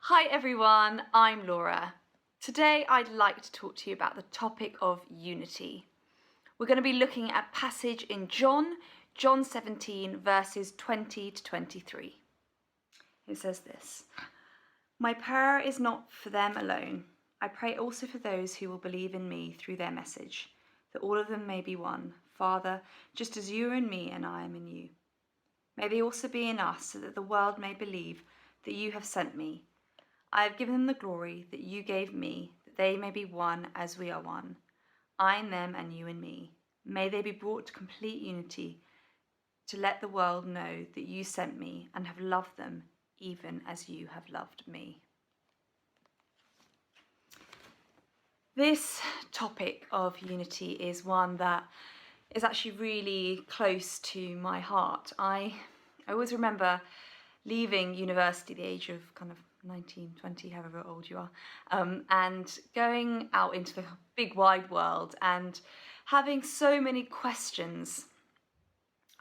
Hi everyone, I'm Laura. Today I'd like to talk to you about the topic of unity. We're going to be looking at a passage in John 17 verses 20 to 23. It says this: "My prayer is not for them alone. I pray also for those who will believe in me through their message, that all of them may be one. Father, just as you are in me and I am in you. May they also be in us, so that the world may believe that you have sent me. I have given them the glory that you gave me, that they may be one as we are one. I in them and you in me. May they be brought to complete unity, to let the world know that you sent me and have loved them even as you have loved me." This topic of unity is one that is actually really close to my heart. I always remember leaving university at the age of kind of 19, 20, however old you are, and going out into the big wide world and having so many questions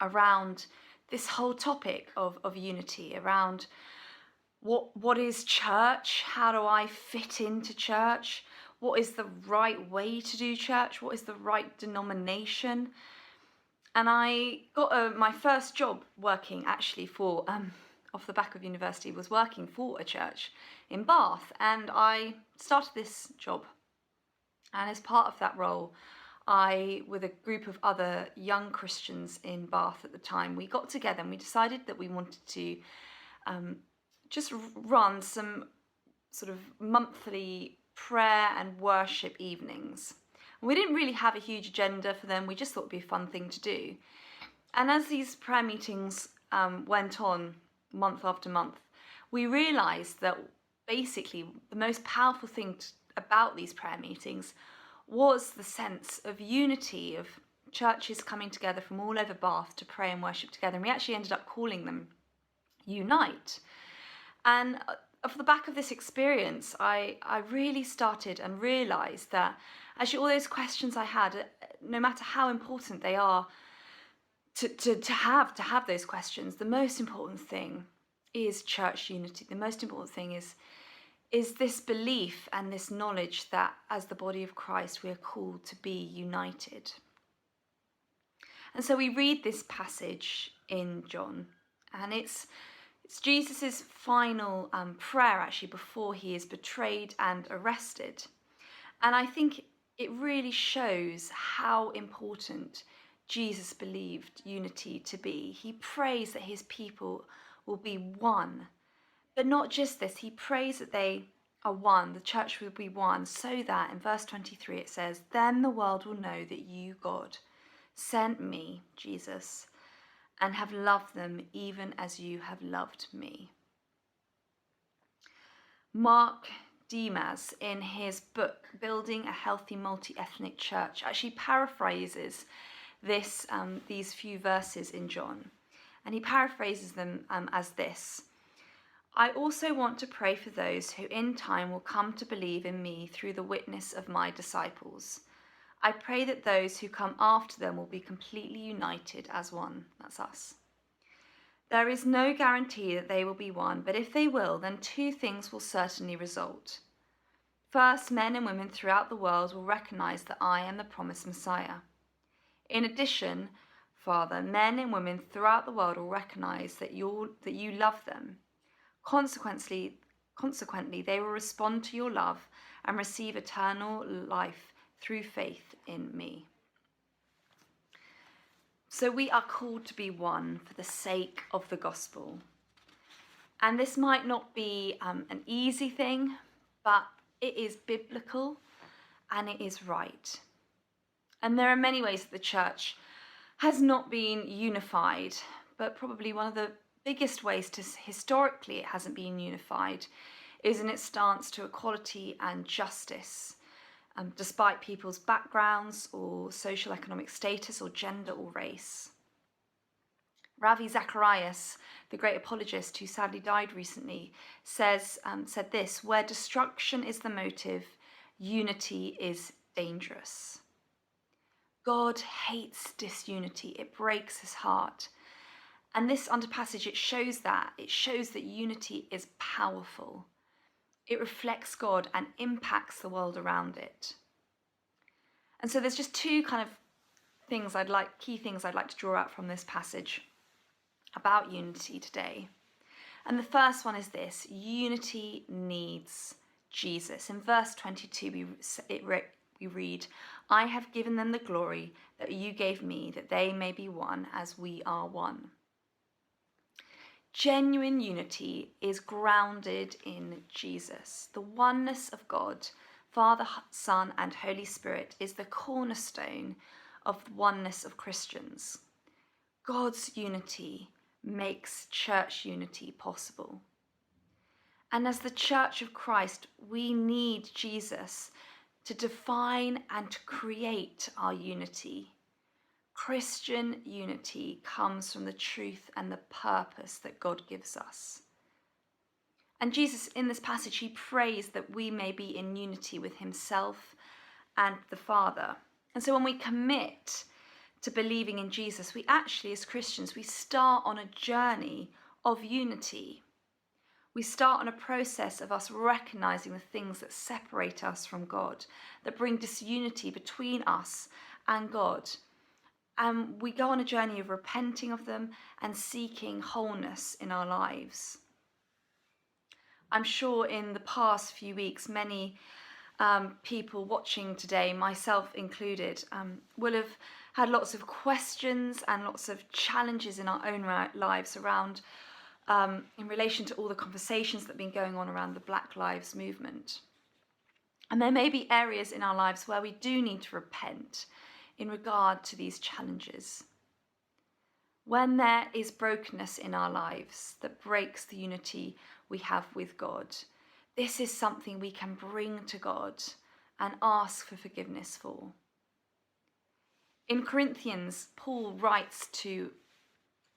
around this whole topic of unity, around what is church? How do I fit into church? What is the right way to do church? What is the right denomination? And I got my first job working actually for, off the back of university, was working for a church in Bath. And I started this job. And as part of that role, with a group of other young Christians in Bath at the time, we got together and we decided that we wanted to just run some sort of monthly prayer and worship evenings. We didn't really have a huge agenda for them. We just thought it'd be a fun thing to do. And as these prayer meetings went on month after month, we realised that basically the most powerful thing about these prayer meetings was the sense of unity, of churches coming together from all over Bath to pray and worship together. And we actually ended up calling them Unite. And off the back of this experience, I really started and realised that actually all those questions I had, no matter how important they are to have those questions, the most important thing is church unity. The most important thing is this belief and this knowledge that as the body of Christ we are called to be united. And so we read this passage in John, and it's Jesus' final prayer actually before he is betrayed and arrested. And I think it really shows how important Jesus believed unity to be. He prays that his people will be one. But not just this, he prays that they are one, the church will be one, so that in verse 23 it says, "Then the world will know that you, God, sent me, Jesus, and have loved them even as you have loved me." Mark Demas, in his book Building a Healthy Multi-Ethnic Church, actually paraphrases these few verses in John. And he paraphrases them as this: "I also want to pray for those who in time will come to believe in me through the witness of my disciples. I pray that those who come after them will be completely united as one." That's us. "There is no guarantee that they will be one, but if they will, then two things will certainly result. First, men and women throughout the world will recognize that I am the promised Messiah. In addition, Father, men and women throughout the world will recognize that you love them. Consequently, they will respond to your love and receive eternal life through faith in me." So we are called to be one for the sake of the gospel. And this might not be an easy thing, but it is biblical and it is right. And there are many ways that the church has not been unified, but probably one of the biggest ways historically it hasn't been unified is in its stance to equality and justice, despite people's backgrounds or social economic status or gender or race. Ravi Zacharias, the great apologist who sadly died recently, said this: "Where destruction is the motive, unity is dangerous." God hates disunity. It breaks his heart. And this under passage, it shows that. It shows that unity is powerful. It reflects God and impacts the world around it. And so there's just two kind of key things I'd like to draw out from this passage about unity today. And the first one is this: unity needs Jesus. In verse 22, we read, "I have given them the glory that you gave me, that they may be one as we are one." Genuine unity is grounded in Jesus. The oneness of God, Father, Son, and Holy Spirit is the cornerstone of the oneness of Christians. God's unity makes church unity possible. And as the Church of Christ, we need Jesus to define and to create our unity. Christian unity comes from the truth and the purpose that God gives us. And Jesus, in this passage, he prays that we may be in unity with himself and the Father. And so when we commit to believing in Jesus, we actually, as Christians, we start on a journey of unity. We start on a process of us recognizing the things that separate us from God, that bring disunity between us and God. And we go on a journey of repenting of them and seeking wholeness in our lives. I'm sure in the past few weeks, many people watching today, myself included, will have had lots of questions and lots of challenges in our own lives around, in relation to all the conversations that have been going on around the Black Lives Movement. And there may be areas in our lives where we do need to repent in regard to these challenges. When there is brokenness in our lives that breaks the unity we have with God, this is something we can bring to God and ask for forgiveness for. In Corinthians, Paul writes to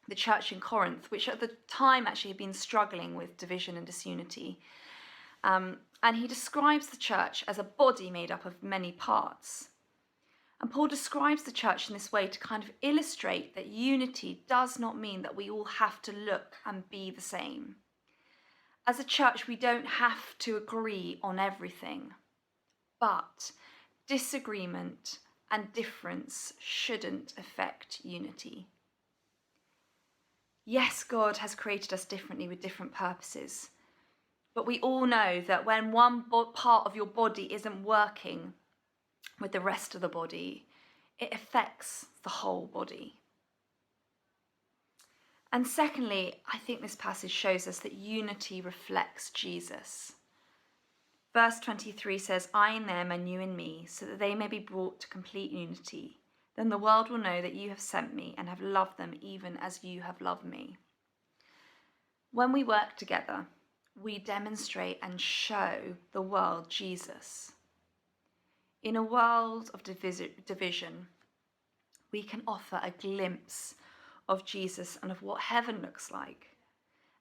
the church in Corinth, which at the time actually had been struggling with division and disunity. And he describes the church as a body made up of many parts. And Paul describes the church in this way to kind of illustrate that unity does not mean that we all have to look and be the same. As a church, we don't have to agree on everything, but disagreement and difference shouldn't affect unity. Yes, God has created us differently with different purposes, but we all know that when one part of your body isn't working with the rest of the body, it affects the whole body. And secondly, I think this passage shows us that unity reflects Jesus. Verse 23 says, "I in them and you in me, so that they may be brought to complete unity. Then the world will know that you have sent me and have loved them even as you have loved me." When we work together, we demonstrate and show the world Jesus. In a world of division, we can offer a glimpse of Jesus and of what heaven looks like.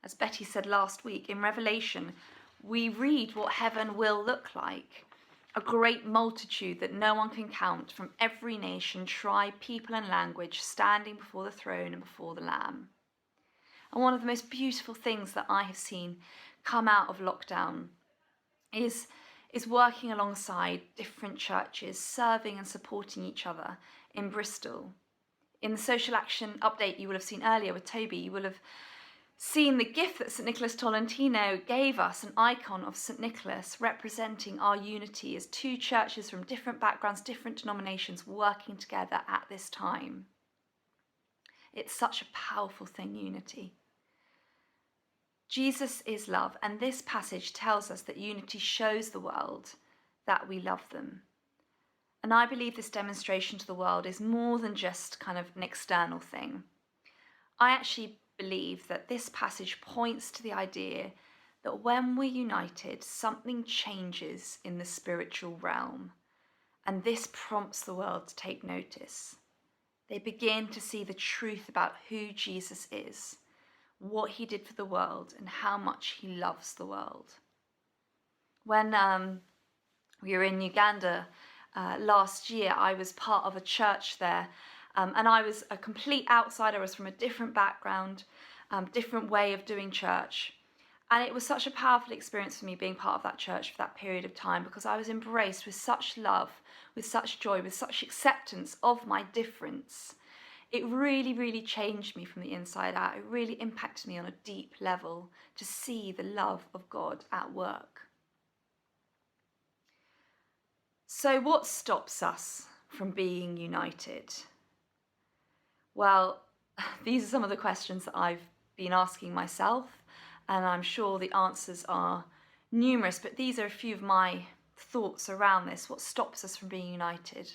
As Betty said last week, in Revelation, we read what heaven will look like. A great multitude that no one can count, from every nation, tribe, people and language, standing before the throne and before the Lamb. And one of the most beautiful things that I have seen come out of lockdown is working alongside different churches, serving and supporting each other in Bristol. In the social action update you will have seen earlier with Toby, you will have seen the gift that St Nicholas Tolentino gave us, an icon of St Nicholas representing our unity as two churches from different backgrounds, different denominations working together at this time. It's such a powerful thing, unity. Jesus is love, and this passage tells us that unity shows the world that we love them. And I believe this demonstration to the world is more than just kind of an external thing. I actually believe that this passage points to the idea that when we're united, something changes in the spiritual realm, and this prompts the world to take notice. They begin to see the truth about who Jesus is, what he did for the world, and how much he loves the world. When we were in Uganda last year, I was part of a church there, and I was a complete outsider. I was from a different background, different way of doing church. And it was such a powerful experience for me being part of that church for that period of time, because I was embraced with such love, with such joy, with such acceptance of my difference. It really, really changed me from the inside out. It really impacted me on a deep level to see the love of God at work. So what stops us from being united? Well, these are some of the questions that I've been asking myself, and I'm sure the answers are numerous, but these are a few of my thoughts around this. What stops us from being united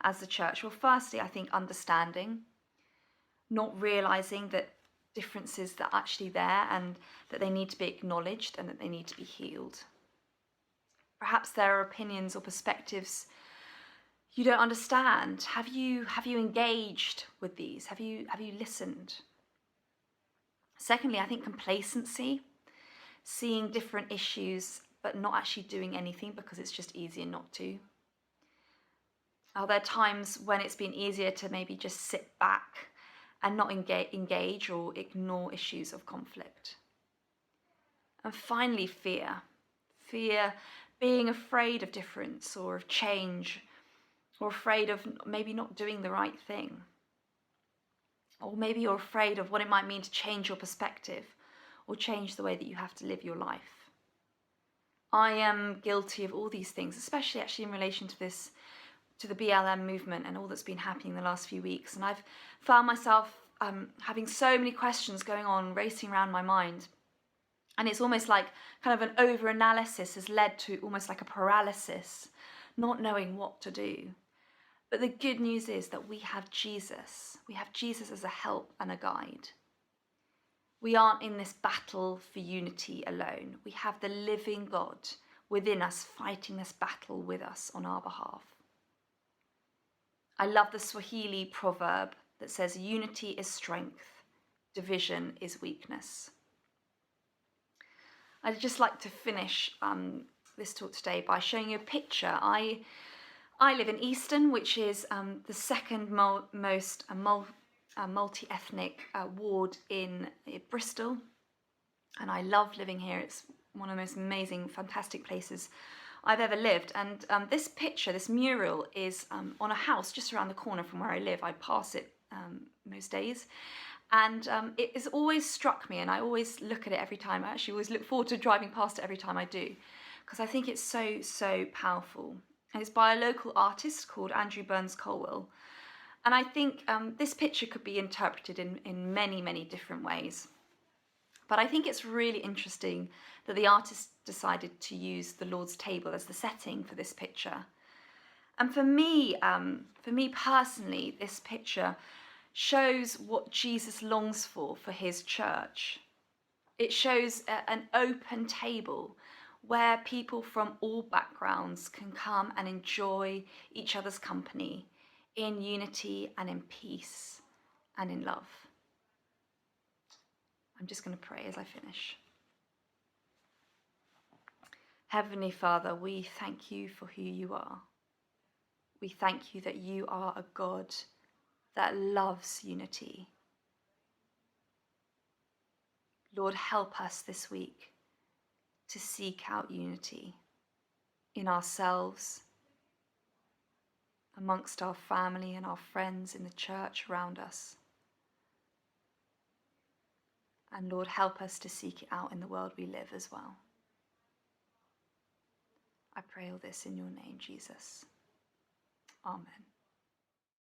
as the church? Well, firstly, I think understanding, not realizing that differences are actually there and that they need to be acknowledged and that they need to be healed. Perhaps there are opinions or perspectives you don't understand. Have you engaged with these? Have you listened? Secondly, I think complacency, seeing different issues but not actually doing anything because it's just easier not to. Are there times when it's been easier to maybe just sit back and not engage or ignore issues of conflict? And finally, fear. Fear, being afraid of difference or of change, or afraid of maybe not doing the right thing. Or maybe you're afraid of what it might mean to change your perspective or change the way that you have to live your life. I am guilty of all these things, especially actually in relation to the BLM movement and all that's been happening in the last few weeks. And I've found myself having so many questions going on, racing around my mind. And it's almost like kind of an over-analysis has led to almost like a paralysis, not knowing what to do. But the good news is that we have Jesus. We have Jesus as a help and a guide. We aren't in this battle for unity alone. We have the living God within us fighting this battle with us on our behalf. I love the Swahili proverb that says, unity is strength, division is weakness. I'd just like to finish this talk today by showing you a picture. I live in Easton, which is the second most multi-ethnic ward in Bristol. And I love living here. It's one of the most amazing, fantastic places I've ever lived. And this picture, this mural, is on a house just around the corner from where I live. I pass it most days. And it has always struck me, and I always look at it every time. I actually always look forward to driving past it every time I do, because I think it's so, so powerful. And it's by a local artist called Andrew Burns Colwell. And I think this picture could be interpreted in many, many different ways. But I think it's really interesting that the artist decided to use the Lord's table as the setting for this picture. And for me personally, this picture shows what Jesus longs for his church. It shows an open table where people from all backgrounds can come and enjoy each other's company in unity and in peace and in love. I'm just going to pray as I finish. Heavenly Father, we thank you for who you are. We thank you that you are a God that loves unity. Lord, help us this week to seek out unity in ourselves, amongst our family and our friends in the church around us. And Lord, help us to seek it out in the world we live as well. I pray all this in your name, Jesus. Amen.